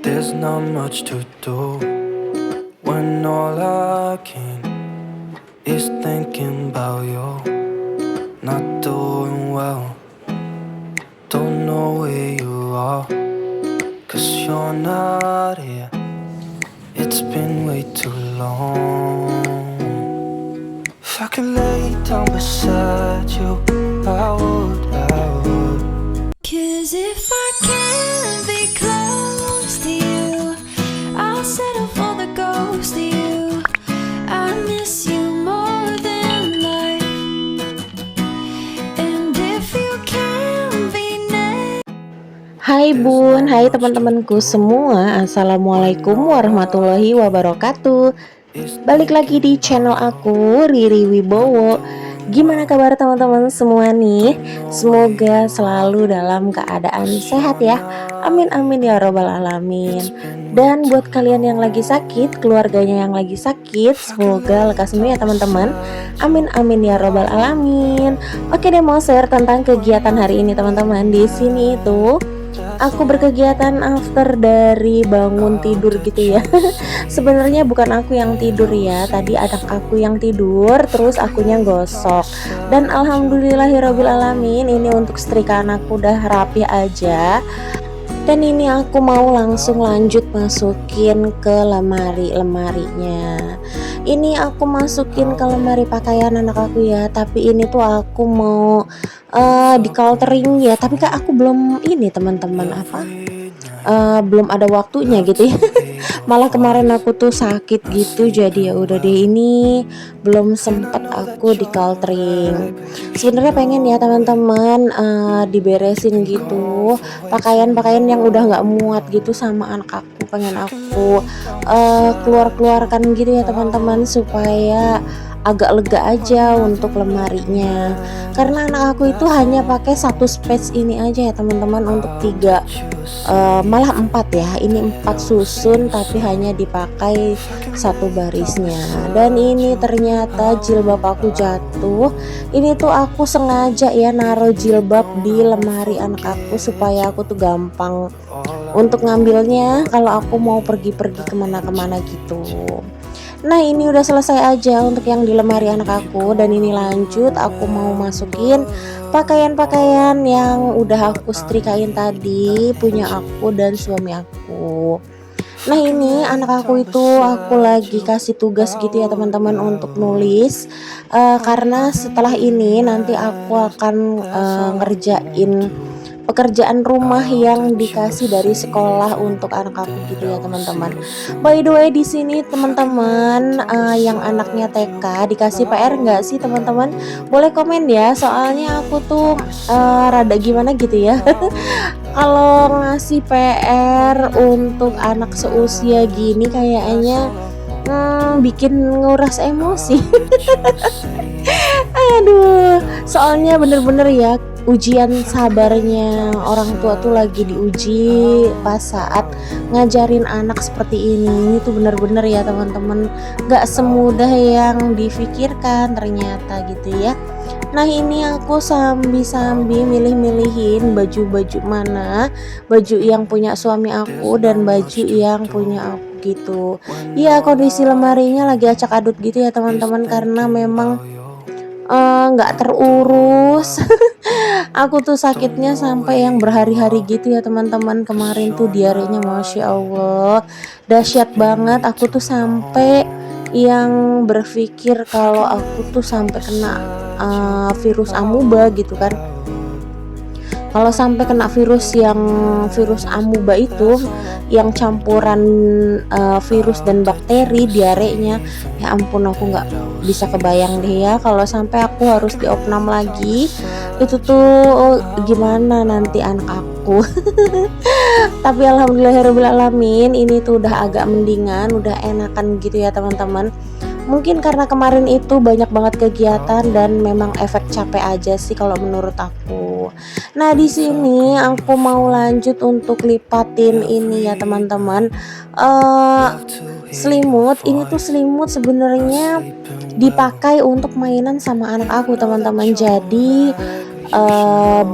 There's not much to do when all I can is thinking about you. Not doing well, don't know where you are, 'cause you're not here. It's been way too long. If I could lay down beside you, I would. 'Cause if I can't be close to you, I'll settle for the ghost of you. I miss you more than life. And if you can't be next. Hai Bun, hai teman-temanku semua. Assalamualaikum warahmatullahi wabarakatuh. Balik lagi di channel aku, Riri Wibowo. Gimana kabar teman-teman semua nih? Semoga selalu dalam keadaan sehat ya. Amin amin ya robbal alamin. Dan buat kalian yang lagi sakit, keluarganya yang lagi sakit, semoga lekas sembuh ya teman-teman. Amin amin ya robbal alamin. Oke deh, mau share tentang kegiatan hari ini teman-teman. Di sini itu aku berkegiatan after dari bangun tidur gitu ya. Sebenarnya bukan aku yang tidur ya, tadi anak aku yang tidur, terus akunya gosok. Dan alhamdulillahirabbil alamin, ini untuk setrikaan aku udah rapi aja. Dan ini aku mau langsung lanjut masukin ke lemarinya. Ini aku masukin ke lemari pakaian anak aku ya, tapi ini tuh aku mau di kaltering ya, tapi kak aku belum ini teman-teman belum ada waktunya gitu ya. Malah kemarin aku tuh sakit gitu, jadi ya udah deh, ini belum sempat aku di kaltering. Sebenarnya pengen ya teman-teman diberesin gitu pakaian-pakaian yang udah nggak muat gitu sama anak aku, pengen aku keluarkan gitu ya teman-teman, supaya agak lega aja untuk lemarinya. Karena anak aku itu hanya pakai satu space ini aja ya teman-teman, untuk 3 malah 4 ya, ini 4 susun tapi hanya dipakai satu barisnya. Dan ini ternyata jilbab aku jatuh. Ini tuh aku sengaja ya naruh jilbab di lemari anak aku supaya aku tuh gampang untuk ngambilnya kalau aku mau pergi-pergi kemana-kemana gitu. Nah ini udah selesai aja untuk yang di lemari anak aku, dan ini lanjut aku mau masukin pakaian-pakaian yang udah aku setrikain tadi, punya aku dan suami aku. Nah ini anak aku itu aku lagi kasih tugas gitu ya teman-teman untuk nulis, karena setelah ini nanti aku akan ngerjain pekerjaan rumah yang dikasih dari sekolah untuk anak aku gitu ya teman-teman. By the way, di sini teman-teman yang anaknya TK dikasih PR nggak sih teman-teman? Boleh komen ya, soalnya aku tuh rada gimana gitu ya. Kalau ngasih PR untuk anak seusia gini kayaknya bikin nguras emosi. Aduh, soalnya bener-bener ya, ujian sabarnya orang tua tuh lagi diuji pas saat ngajarin anak seperti ini tuh bener-bener ya teman-teman, gak semudah yang difikirkan ternyata gitu ya. Nah ini aku sambil milih-milihin baju-baju mana, baju yang punya suami aku dan baju yang punya aku gitu. Ya kondisi lemarinya lagi acak adut gitu ya teman-teman, karena memang nggak terurus. Aku tuh sakitnya sampai yang berhari-hari gitu ya teman-teman. Kemarin tuh diarenya masya Allah dahsyat banget. Aku tuh sampai yang berpikir kalau aku tuh sampai kena virus amuba gitu kan. Kalau sampai kena virus amuba itu yang campuran virus dan bakteri, diarenya ya ampun, aku nggak bisa kebayang deh ya kalau sampai aku harus diopnam lagi. Itu tuh gimana nanti anak aku. Tapi alhamdulillahirabbil alamin, ini tuh udah agak mendingan, udah enakan gitu ya teman-teman. Mungkin karena kemarin itu banyak banget kegiatan dan memang efek capek aja sih kalau menurut aku. Nah di sini aku mau lanjut untuk lipatin ini ya teman-teman, selimut. Ini tuh selimut sebenarnya dipakai untuk mainan sama anak aku teman-teman. Jadi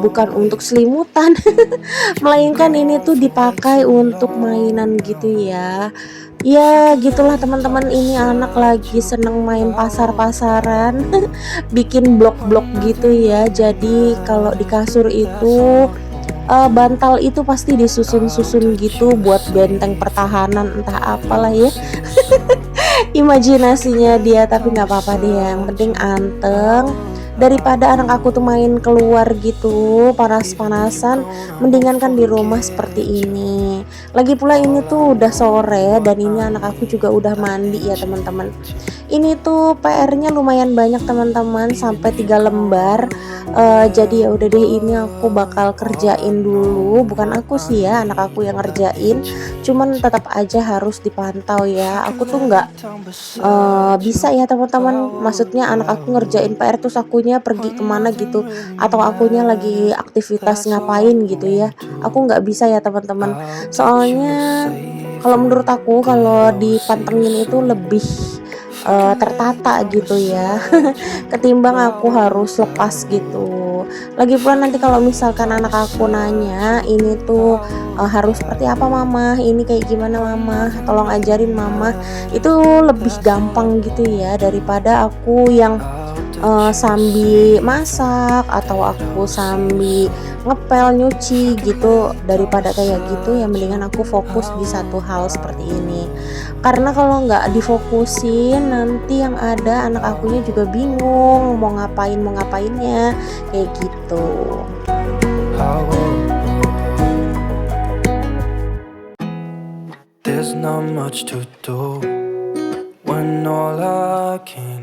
bukan untuk selimutan, melainkan ini tuh dipakai untuk mainan gitu ya. Ya gitulah teman-teman, ini anak lagi seneng main pasar-pasaran, bikin blok-blok gitu ya. Jadi kalau di kasur itu bantal itu pasti disusun-susun gitu buat benteng pertahanan entah apalah ya. Imajinasinya dia, tapi nggak apa-apa deh, yang penting anteng. Daripada anak aku tuh main keluar gitu panas-panasan, mendingan kan di rumah seperti ini. Lagi pula ini tuh udah sore dan ini anak aku juga udah mandi ya teman-teman. Ini tuh PR-nya lumayan banyak teman-teman, sampai 3 lembar. Jadi ya udah deh, ini aku bakal kerjain dulu. Bukan aku sih ya, anak aku yang ngerjain, cuman tetap aja harus dipantau ya. Aku tuh nggak bisa ya teman-teman, maksudnya anak aku ngerjain PR terus akunya pergi kemana gitu, atau akunya lagi aktivitas ngapain gitu ya. Aku nggak bisa ya teman-teman, soalnya kalau menurut aku kalau dipantengin itu lebih tertata gitu ya, ketimbang aku harus lepas gitu. Lagi pula nanti kalau misalkan anak aku nanya ini tuh harus seperti apa mama, ini kayak gimana mama, tolong ajarin mama, itu lebih gampang gitu ya daripada aku yang sambil masak atau aku sambil ngepel nyuci gitu. Daripada kayak gitu ya mendingan aku fokus di satu hal seperti ini, karena kalau nggak difokusin nanti yang ada anak akunya juga bingung mau ngapainnya kayak gitu. There's not much to do when all I can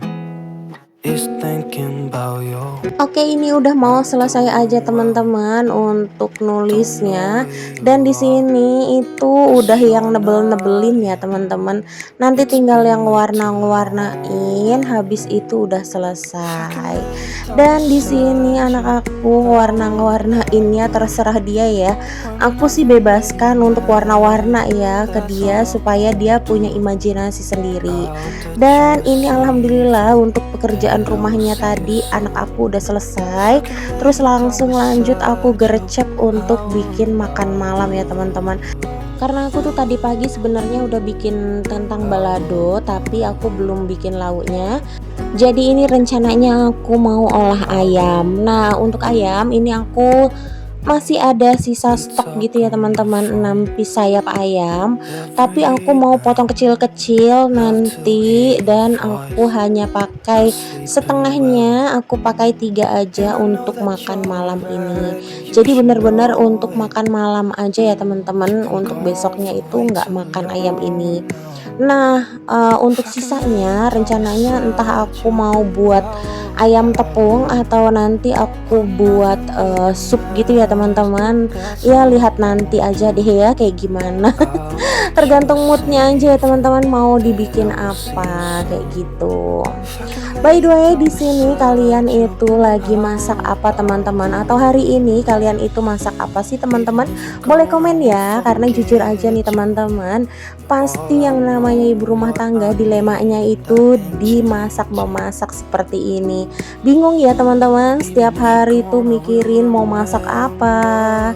is thinking about you. Oke, ini udah mau selesai aja teman-teman untuk nulisnya, dan di sini itu udah yang nebel-nebelin ya teman-teman. Nanti tinggal yang warna-warnain, habis itu udah selesai. Dan di sini anak aku warna-warnainnya terserah dia ya. Aku sih bebaskan untuk warna-warna ya ke dia supaya dia punya imajinasi sendiri. Dan ini alhamdulillah untuk pekerjaan rumahnya tadi anak aku udah selesai. Terus langsung lanjut aku gercep untuk bikin makan malam ya teman-teman. Karena aku tuh tadi pagi sebenarnya udah bikin kentang balado, tapi aku belum bikin lauknya. Jadi ini rencananya aku mau olah ayam. Nah untuk ayam ini aku masih ada sisa stok gitu ya teman-teman, 6 piece sayap ayam, tapi aku mau potong kecil-kecil nanti, dan aku hanya pakai setengahnya, aku pakai 3 aja untuk makan malam ini. Jadi benar-benar untuk makan malam aja ya teman-teman, untuk besoknya itu nggak makan ayam ini. Nah untuk sisanya rencananya entah aku mau buat ayam tepung atau nanti aku buat sup gitu ya teman-teman. Ya lihat nanti aja deh ya kayak gimana. Tergantung moodnya aja ya teman-teman, mau dibikin apa kayak gitu. By the way, di sini kalian itu lagi masak apa teman-teman, atau hari ini kalian itu masak apa sih teman-teman? Boleh komen ya, karena jujur aja nih teman-teman, pasti yang namanya ibu rumah tangga dilemanya itu dimasak memasak seperti ini. Bingung ya teman-teman, setiap hari tuh mikirin mau masak apa,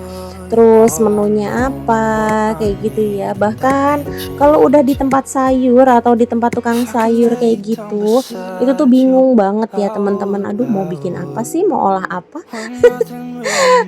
terus menunya apa kayak gitu ya. Bahkan kalau udah di tempat sayur atau di tempat tukang sayur kayak gitu, itu tuh bingung banget ya teman-teman. Aduh mau bikin apa sih, mau olah apa.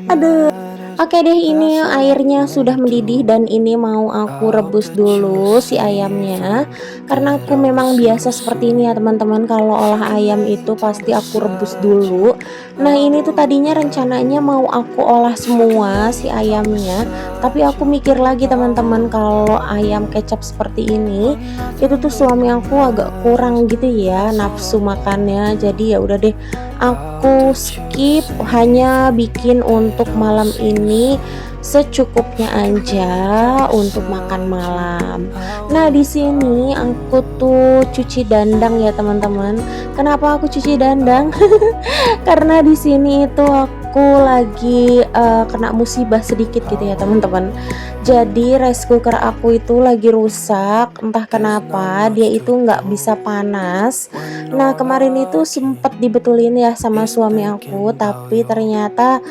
Aduh. Oke deh, ini airnya sudah mendidih dan ini mau aku rebus dulu si ayamnya. Karena aku memang biasa seperti ini ya teman-teman, kalau olah ayam itu pasti aku rebus dulu. Nah ini tuh tadinya rencananya mau aku olah semua si ayamnya, tapi aku mikir lagi teman-teman, kalau ayam kecap seperti ini itu tuh suami aku agak kurang gitu ya nafsu makannya. Jadi ya udah deh, aku skip, hanya bikin untuk malam ini secukupnya aja untuk makan malam. Nah di sini aku tuh cuci dandang ya teman-teman. Kenapa aku cuci dandang? Karena di sini itu aku aku lagi kena musibah sedikit gitu ya teman-teman. Jadi rice cooker aku itu lagi rusak, entah kenapa dia itu nggak bisa panas. Nah kemarin itu sempet dibetulin ya sama suami aku, tapi ternyata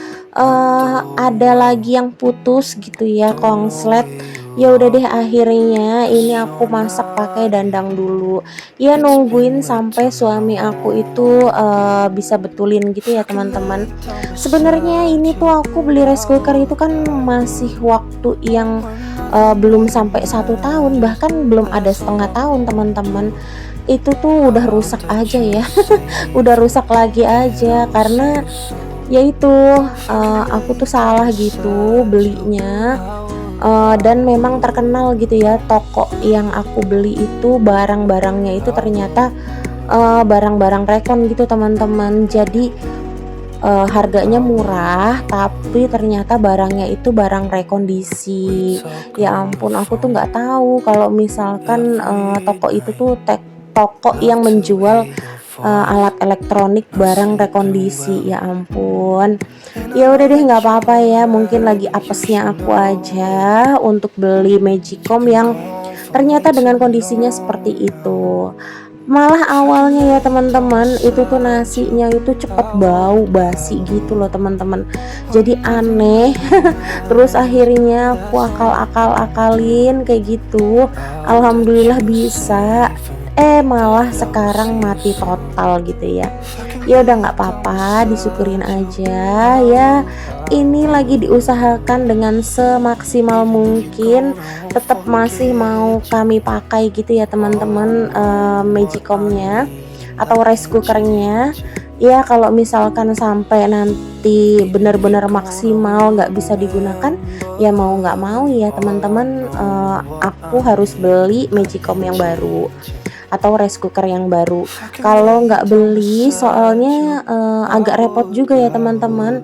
ada lagi yang putus gitu ya, konslet. Ya udah deh, akhirnya ini aku masak pakai dandang dulu. Ya nungguin sampai suami aku itu bisa betulin gitu ya teman-teman. Sebenarnya ini tuh aku beli rice cooker itu kan masih waktu yang belum sampai 1 tahun, bahkan belum ada setengah tahun teman-teman. Itu tuh udah rusak aja ya. Udah rusak lagi aja karena yaitu aku tuh salah gitu belinya. Dan memang terkenal gitu ya, toko yang aku beli itu barang-barangnya itu ternyata barang-barang rekon gitu teman-teman. Jadi harganya murah tapi ternyata barangnya itu barang rekondisi. Ya ampun, aku tuh nggak tahu kalau misalkan toko itu tuh toko yang menjual alat elektronik barang rekondisi. Ya ampun, ya udah deh nggak apa-apa ya, mungkin lagi apesnya aku aja untuk beli Magicom yang ternyata dengan kondisinya seperti itu. Malah awalnya ya teman-teman, itu tuh nasinya itu cepet bau basi gitu loh teman-teman, jadi aneh. Terus akhirnya aku akalin kayak gitu, alhamdulillah bisa. Malah sekarang mati total gitu ya. Ya udah nggak apa-apa, disyukurin aja ya. Ini lagi diusahakan dengan semaksimal mungkin, tetap masih mau kami pakai gitu ya teman-teman, Magicomnya atau rice cookernya. Ya kalau misalkan sampai nanti benar-benar maksimal nggak bisa digunakan, ya mau nggak mau ya teman-teman, aku harus beli Magicom yang baru atau rice cooker yang baru. Kalau nggak beli soalnya agak repot juga ya teman-teman.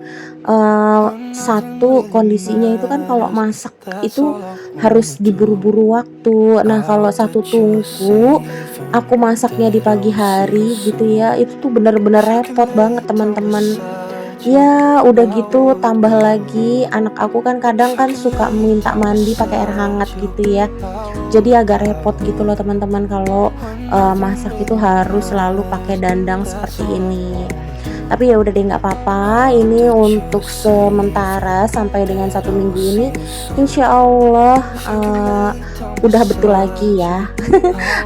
Satu kondisinya itu kan kalau masak itu harus diburu-buru waktu. Nah kalau satu tungku aku masaknya di pagi hari gitu ya, itu tuh bener-bener repot banget teman-teman. Ya udah gitu, tambah lagi anak aku kan kadang kan suka minta mandi pakai air hangat gitu ya. Jadi agak repot gitu loh teman-teman kalau masak itu harus selalu pakai dandang seperti ini. Tapi ya udah deh nggak apa-apa, ini untuk sementara sampai dengan 1 minggu ini insya Allah udah betul lagi ya.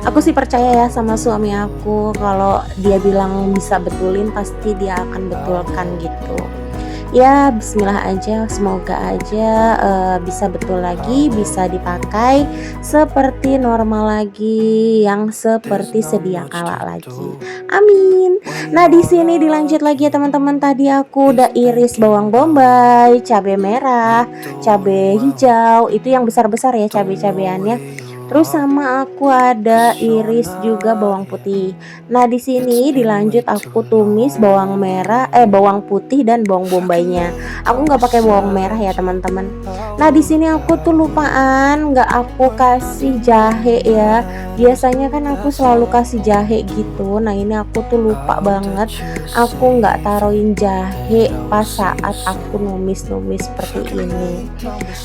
Aku sih percaya ya sama suami aku, kalau dia bilang bisa betulin pasti dia akan betulkan gitu. Ya bismillah aja, semoga aja bisa betul lagi, bisa dipakai seperti normal lagi, yang seperti sedia kala lagi. Amin. Nah di sini dilanjut lagi ya teman-teman, tadi aku udah iris bawang bombay, cabai merah, cabai hijau, itu yang besar-besar ya cabai-cabeannya. Terus sama aku ada iris juga bawang putih. Nah di sini dilanjut aku tumis bawang merah, bawang putih dan bawang bombaynya. Aku nggak pakai bawang merah ya teman-teman. Nah di sini aku tuh lupaan nggak aku kasih jahe ya. Biasanya kan aku selalu kasih jahe gitu. Nah ini aku tuh lupa banget. Aku nggak taruhin jahe pas saat aku numis-numis seperti ini.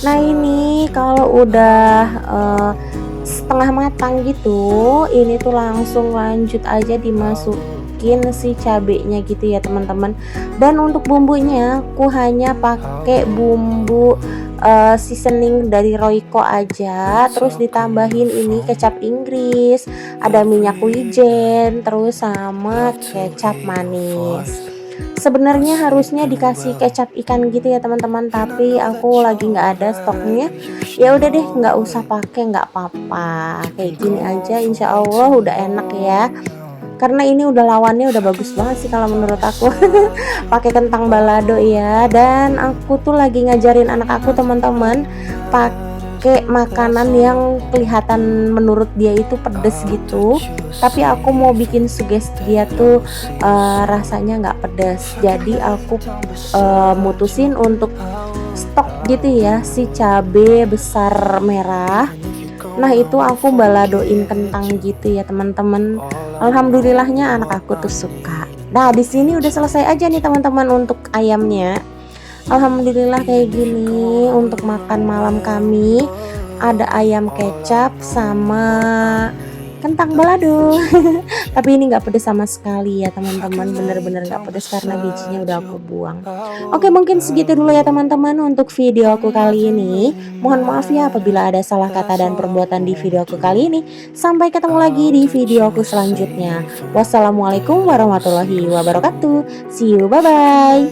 Nah ini kalau udah setengah matang gitu, ini tuh langsung lanjut aja dimasukin si cabenya gitu ya teman-teman. Dan untuk bumbunya aku hanya pakai bumbu seasoning dari Royco aja, terus ditambahin ini kecap Inggris, ada minyak wijen, terus sama kecap manis. Sebenarnya harusnya dikasih kecap ikan gitu ya teman-teman, tapi aku lagi nggak ada stoknya. Ya udah deh nggak usah pakai, nggak apa-apa, kayak gini aja insya Allah udah enak ya. Karena ini udah lawannya udah bagus banget sih kalau menurut aku. Pakai kentang balado ya. Dan aku tuh lagi ngajarin anak aku teman-teman pakai makanan yang kelihatan menurut dia itu pedes gitu, tapi aku mau bikin sugesti dia tuh rasanya nggak pedes. Jadi aku mutusin untuk stok gitu ya si cabe besar merah. Nah itu aku baladoin kentang gitu ya teman-teman. Alhamdulillahnya anak aku tuh suka. Nah di sini udah selesai aja nih teman-teman untuk ayamnya. Alhamdulillah kayak gini. Untuk makan malam kami ada ayam kecap sama kentang balado. Tapi ini nggak pedes sama sekali ya teman-teman, bener-bener nggak pedes karena bijinya udah aku buang. Oke, mungkin segitu dulu ya teman-teman untuk video aku kali ini. Mohon maaf ya apabila ada salah kata dan perbuatan di video aku kali ini. Sampai ketemu lagi di video aku selanjutnya. Wassalamualaikum warahmatullahi wabarakatuh. See you, bye bye.